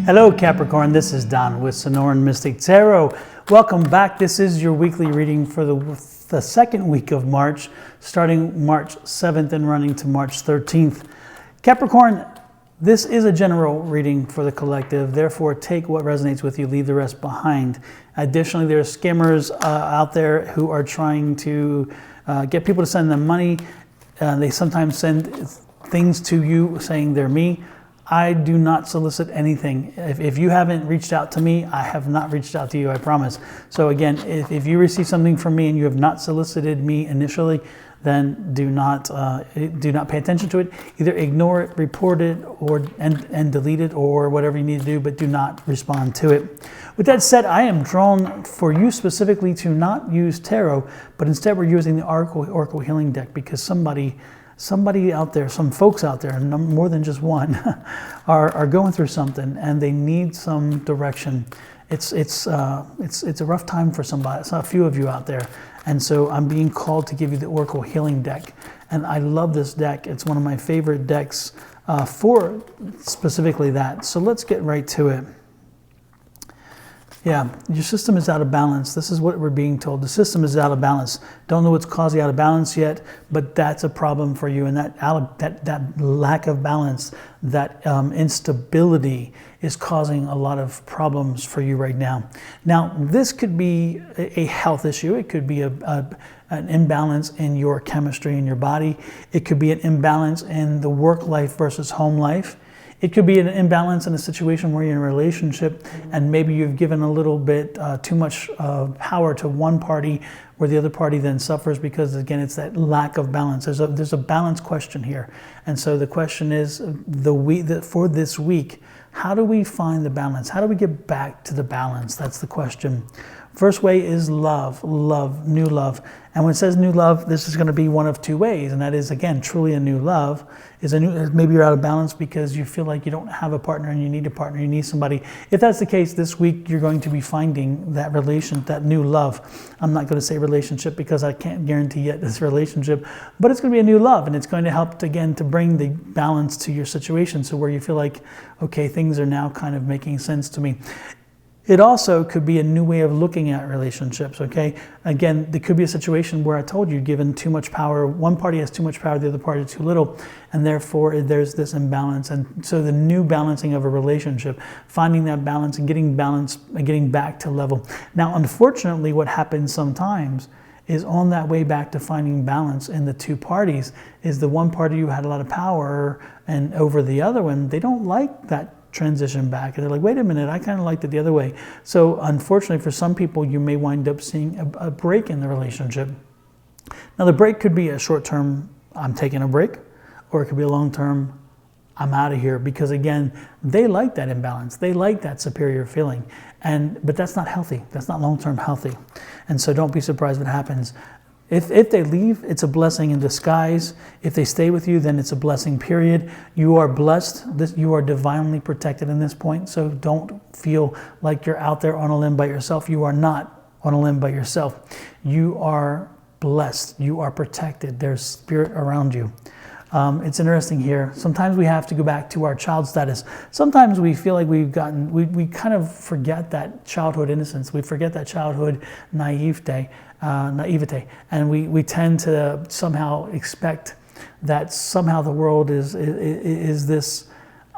Hello Capricorn, this is Don with Sonoran Mystic Tarot. Welcome back. This is your weekly reading for the second week of March, starting March 7th and running to March 13th. Capricorn, this is a general reading for the collective, therefore take what resonates with you, leave the rest behind. Additionally, there are scammers out there who are trying to get people to send them money. They sometimes send things to you saying they're me. I do not solicit anything. If you haven't reached out to me, I have not reached out to you, I promise. So again, if you receive something from me and you have not solicited me initially, then do not pay attention to it. Either ignore it, report it, and delete it, or whatever you need to do, but do not respond to it. With that said, I am drawn for you specifically to not use tarot, but instead we're using the Oracle Healing deck because somebody out there, some folks out there, more than just one, are going through something and they need some direction. It's a rough time for somebody. It's a few of you out there, and so I'm being called to give you the Oracle Healing deck. And I love this deck. It's one of my favorite decks for specifically that. So let's get right to it. Yeah, your system is out of balance. This is what we're being told. The system is out of balance. Don't know what's causing out of balance yet, but that's a problem for you. And that lack of balance, that instability is causing a lot of problems for you right now. Now, this could be a health issue. It could be an imbalance in your chemistry in your body. It could be an imbalance in the work life versus home life. It could be an imbalance in a situation where you're in a relationship and maybe you've given a little bit too much power to one party where the other party then suffers because, again, it's that lack of balance. There's a balance question here. And so the question is, for this week, how do we find the balance? How do we get back to the balance? That's the question. First way is love, new love. And when it says new love, this is going to be one of two ways. And that is, again, truly a new love. Maybe you're out of balance because you feel like you don't have a partner and you need a partner, you need somebody. If that's the case, this week you're going to be finding that that new love. I'm not going to say relationship because I can't guarantee yet this relationship, but it's going to be a new love, and it's going to help, again, to bring the balance to your situation. So where you feel like, okay, things are now kind of making sense to me. It also could be a new way of looking at relationships, okay? Again, there could be a situation where I told you, given too much power, one party has too much power, the other party too little, and therefore there's this imbalance. And so the new balancing of a relationship, finding that balance and getting back to level. Now, unfortunately, what happens sometimes is on that way back to finding balance in the two parties is the one party who had a lot of power and over the other one, they don't like that transition back, and they're like, wait a minute, I kind of liked it the other way. So unfortunately for some people, you may wind up seeing a break in the relationship. Now the break could be a short-term, I'm taking a break, or it could be a long-term, I'm out of here, because again, they like that imbalance, they like that superior feeling, but that's not healthy, that's not long-term healthy. And so don't be surprised what happens. If they leave, it's a blessing in disguise. If they stay with you, then it's a blessing, period. You are blessed. You are divinely protected in this point. So don't feel like you're out there on a limb by yourself. You are not on a limb by yourself. You are blessed. You are protected. There's spirit around you. It's interesting here. Sometimes we have to go back to our child status. Sometimes we feel like we kind of forget that childhood innocence. We forget that childhood naivete, and we tend to somehow expect that somehow the world is this.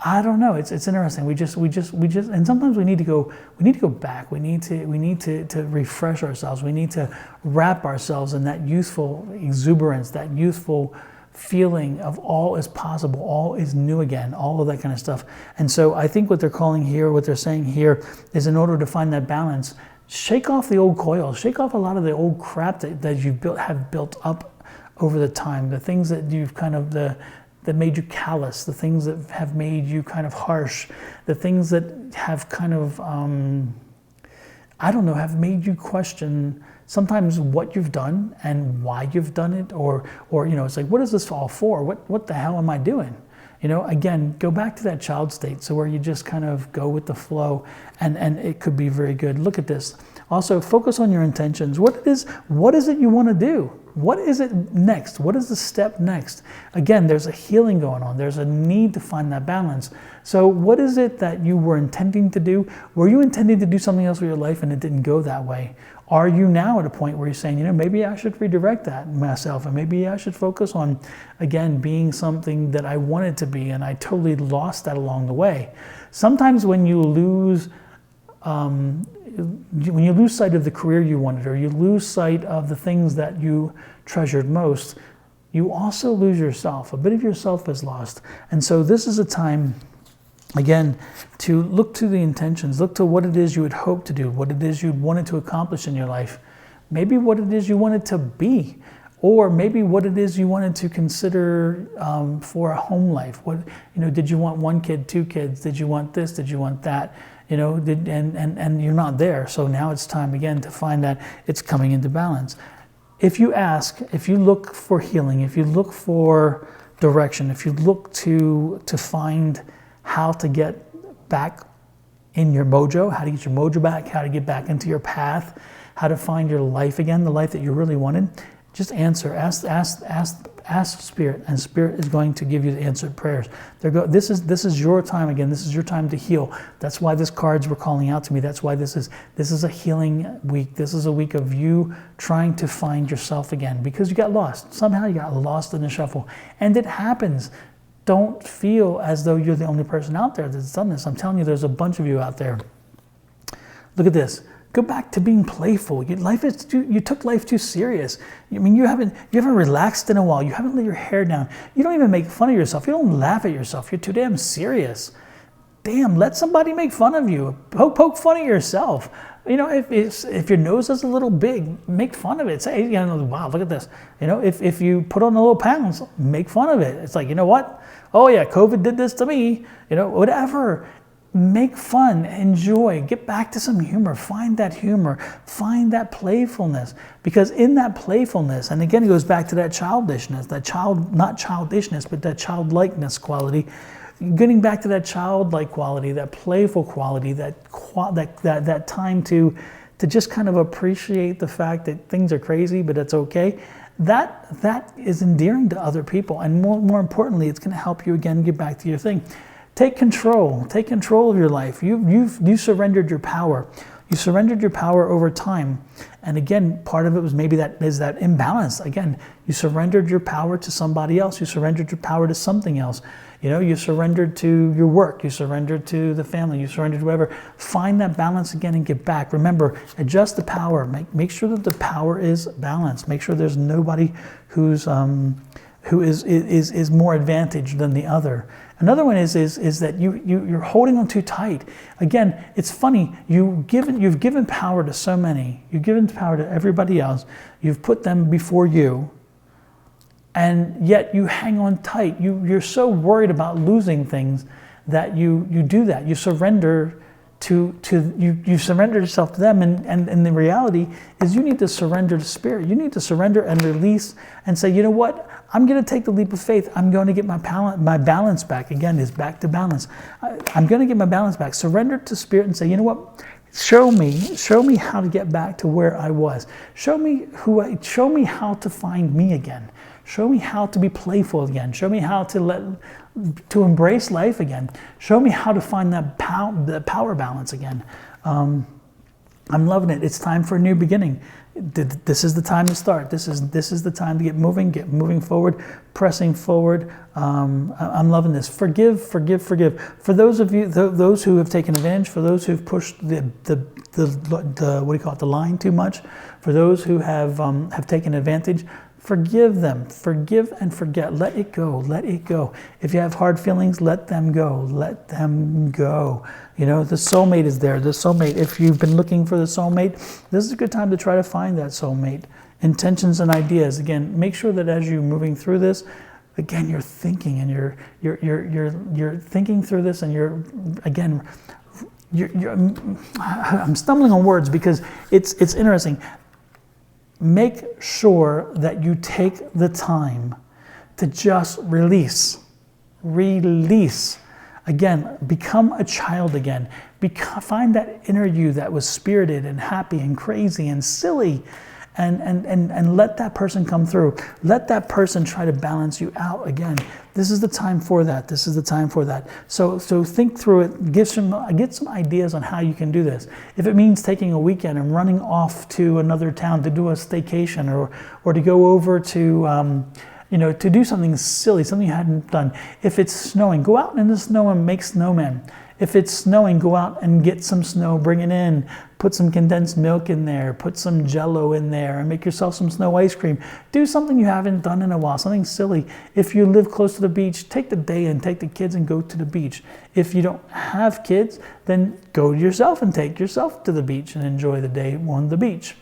I don't know. It's interesting. We just, and sometimes we need to go back. We need to refresh ourselves. We need to wrap ourselves in that youthful exuberance, that youthful feeling of all is possible, all is new again, all of that kind of stuff. And so I think what they're calling here, what they're saying here, is in order to find that balance, shake off the old coils, shake off a lot of the old crap that you've built up over the time, the things that you've kind of that made you callous, the things that have made you kind of harsh, the things that have kind of I don't know, have made you question sometimes what you've done and why you've done it, or it's like, what is this all for? What the hell am I doing? Again, go back to that child state, so where you just kind of go with the flow, and it could be very good. Look at this. Also, focus on your intentions. What is it you want to do? What is it next? What is the step next? Again, there's a healing going on. There's a need to find that balance. So what is it that you were intending to do? Were you intending to do something else with your life and it didn't go that way? Are you now at a point where you're saying, you know, maybe I should redirect that myself, and maybe I should focus on, again, being something that I wanted to be, and I totally lost that along the way. Sometimes when you lose sight of the career you wanted, or you lose sight of the things that you treasured most, you also lose yourself. A bit of yourself is lost. And so this is a time, again, to look to the intentions, look to what it is you would hope to do, what it is you wanted to accomplish in your life, maybe what it is you wanted to be, or maybe what it is you wanted to consider for a home life. What, you know, did you want 1 kid, 2 kids? Did you want this? Did you want that? You know, and you're not there. So now it's time again to find that it's coming into balance. If you ask, if you look for healing, if you look for direction, if you look to find how to get back in your mojo, how to get your mojo back, how to get back into your path, how to find your life again, the life that you really wanted, just answer, ask Spirit, and Spirit is going to give you the answered prayers. This is your time again. This is your time to heal. That's why these cards were calling out to me. That's why this is a healing week. This is a week of you trying to find yourself again, because you got lost. Somehow you got lost in the shuffle, and it happens. Don't feel as though you're the only person out there that's done this. I'm telling you, there's a bunch of you out there. Look at this. Go back to being playful. You took life too serious. I mean, you haven't relaxed in a while. You haven't let your hair down. You don't even make fun of yourself. You don't laugh at yourself. You're too damn serious. Damn, let somebody make fun of you. Poke fun at yourself. You know, if your nose is a little big, make fun of it. Say, you know, wow, look at this. You know, if you put on a little pounds, make fun of it. It's like, you know what? Oh yeah, COVID did this to me. You know, whatever. Make fun, enjoy, get back to some humor, find that playfulness, because in that playfulness, and again, it goes back to that childishness, not childishness, but that childlikeness quality, getting back to that childlike quality, that playful quality, that time to just kind of appreciate the fact that things are crazy, but it's okay. That is endearing to other people, and more importantly, it's going to help you again get back to your thing. Take control of your life. You surrendered your power. You surrendered your power over time. And again, part of it was maybe that imbalance. Again, you surrendered your power to somebody else. You surrendered your power to something else. You know, you surrendered to your work. You surrendered to the family. You surrendered to whatever. Find that balance again and get back. Remember, adjust the power. Make sure that the power is balanced. Make sure there's nobody who is more advantaged than the other. Another one is that you're holding on too tight. Again, it's funny. You've given power to so many. You've given power to everybody else. You've put them before you, and yet you hang on tight. You're so worried about losing things that you do that. You surrender you surrender yourself to them, and the reality is you need to surrender to Spirit. You need to surrender and release and say, you know what? I'm going to take the leap of faith. I'm going to get my balance back. Again, is back to balance. I'm going to get my balance back. Surrender to Spirit and say, you know what? Show me how to get back to where I was. Show me how to find me again. Show me how to be playful again. Show me how to embrace life again. Show me how to find that power balance again. I'm loving it. It's time for a new beginning. This is the time to start. This is the time to get moving forward, pressing forward. I'm loving this. Forgive. For those of you, those who have taken advantage, for those who've pushed the what do you call it, the line too much, for those who have taken advantage, forgive them. Forgive and forget. Let it go. Let it go. If you have hard feelings, let them go. Let them go. You know, the soulmate is there. The soulmate. If you've been looking for the soulmate, this is a good time to try to find that soulmate. Intentions and ideas. Again, make sure that as you're moving through this, again, you're thinking and you're thinking through this, and I'm stumbling on words because it's interesting. Make sure that you take the time to just release. Again, become a child again. Find that inner you that was spirited and happy and crazy and silly, and let that person come through. Let that person try to balance you out again. This is the time for that. This is the time for that. So think through it. Get some ideas on how you can do this. If it means taking a weekend and running off to another town to do a staycation, or to go over to to do something silly, something you hadn't done. If it's snowing, go out in the snow and make snowmen. If it's snowing, go out and get some snow, bring it in, put some condensed milk in there, put some Jell-O in there, and make yourself some snow ice cream. Do something you haven't done in a while, something silly. If you live close to the beach, take the day and take the kids and go to the beach. If you don't have kids, then go yourself and take yourself to the beach and enjoy the day on the beach.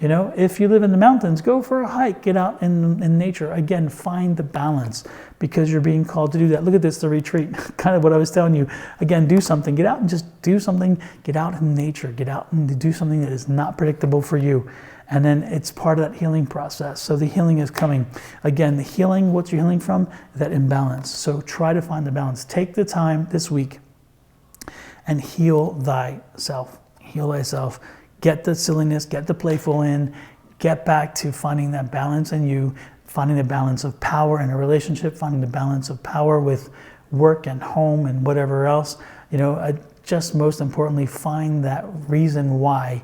If you live in the mountains, go for a hike, get out in nature. Again, find the balance, because you're being called to do that. Look at this, the retreat, kind of what I was telling you. Again, do something, get out and just do something, get out in nature, get out and do something that is not predictable for you. And then it's part of that healing process. So the healing is coming. Again, the healing, what you're healing from, that imbalance. So try to find the balance. Take the time this week and heal thyself. Heal thyself. Get the silliness, get the playful in, get back to finding that balance in you, finding the balance of power in a relationship, finding the balance of power with work and home and whatever else. Just most importantly, find that reason why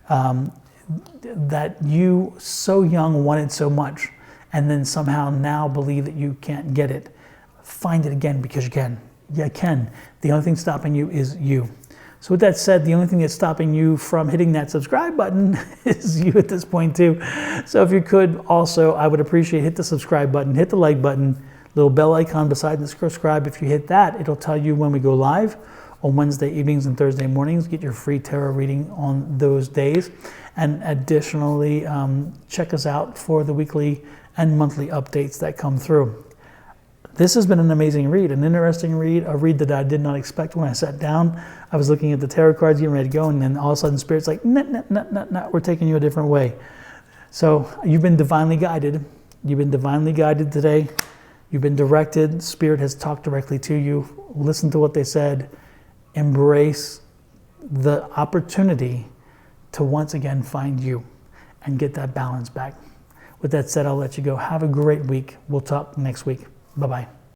that you so young wanted so much, and then somehow now believe that you can't get it. Find it again, because you can. You can. The only thing stopping you is you. So with that said, the only thing that's stopping you from hitting that subscribe button is you at this point too. So if you could also, I would appreciate, hit the subscribe button, hit the like button, little bell icon beside the subscribe. If you hit that, it'll tell you when we go live on Wednesday evenings and Thursday mornings. Get your free tarot reading on those days. And additionally, check us out for the weekly and monthly updates that come through. This has been an amazing read, an interesting read, a read that I did not expect when I sat down. I was looking at the tarot cards, getting ready to go, and then all of a sudden Spirit's like, nah, we're taking you a different way. So you've been divinely guided. You've been divinely guided today. You've been directed. Spirit has talked directly to you. Listen to what they said. Embrace the opportunity to once again find you and get that balance back. With that said, I'll let you go. Have a great week. We'll talk next week. Bye-bye.